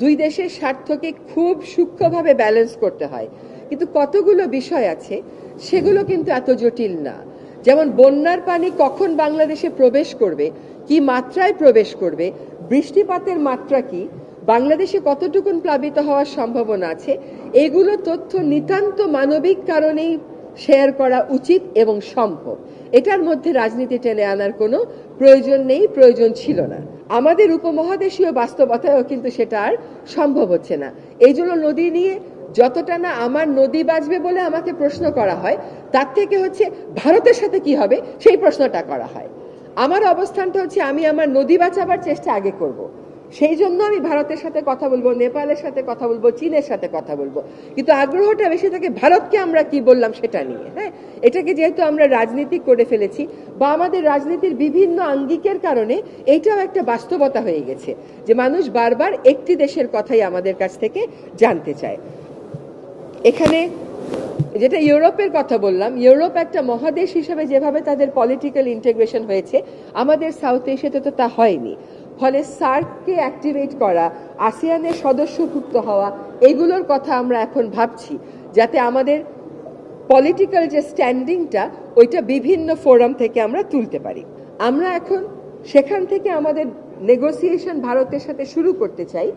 দুই দেশের স্বার্থকে খুব সূক্ষ্মভাবে ব্যালেন্স করতে হয়, কিন্তু কতগুলো বিষয় আছে সেগুলো কিন্তু এত জটিল না। যেমন বন্যার পানি কখন বাংলাদেশে প্রবেশ করবে, কি মাত্রায় প্রবেশ করবে, বৃষ্টিপাতের মাত্রা কি, বাংলাদেশে কতটুকুন প্লাবিত হওয়ার সম্ভাবনা আছে, এগুলো তথ্য নিতান্ত মানবিক কারণেই শেয়ার করা উচিত এবং সম্ভব। এটার মধ্যে রাজনীতি টেনে আনার কোনো প্রয়োজন নেই, প্রয়োজন ছিল না। আমাদের উপমহাদেশীয় বাস্তবতায়ও কিন্তু সেটা আর সম্ভব হচ্ছে না। এই জন্য নদী নিয়ে যতটা না আমার নদী বাঁচবে বলে আমাকে প্রশ্ন করা হয়, তার থেকে হচ্ছে ভারতের সাথে কি হবে সেই প্রশ্নটা করা হয়। আমার অবস্থানটা হচ্ছে আমি আমার নদী বাঁচাবার চেষ্টা আগে করব। সেই জন্য আমি ভারতের সাথে কথা বলবো, নেপালের সাথে কথা বলবো, চীনের সাথে কথা বলবো, কিন্তু আগ্রহটা বেশি থাকে ভারতকে আমরা কি বললাম সেটা নিয়ে। হ্যাঁ, এটাকে যেহেতু আমরা রাজনীতি করে ফেলেছি বা আমাদের রাজনীতির বিভিন্ন আঙ্গিকের কারণে এইটাও একটা বাস্তবতা হয়ে গেছে যে মানুষ বারবার একটি দেশের কথাই আমাদের কাছ থেকে জানতে চায়। এখানে যেটা ইউরোপের কথা বললাম, ইউরোপ একটা মহাদেশ হিসেবে যেভাবে তাদের পলিটিক্যাল ইন্টিগ্রেশন হয়েছে, আমাদের সাউথ এশিয়াতে তো তা হয়নি। ফলে সার্ককে অ্যাক্টিভেট করা, আসিয়ানের সদস্যভুক্ত হওয়া, এগুলোর কথা আমরা এখন ভাবছি যাতে আমাদের পলিটিক্যাল যে স্ট্যান্ডিংটা ওইটা বিভিন্ন ফোরাম থেকে আমরা তুলতে পারি। আমরা এখন সেখান থেকে আমাদের নেগোসিয়েশন ভারতের সাথে শুরু করতে চাই।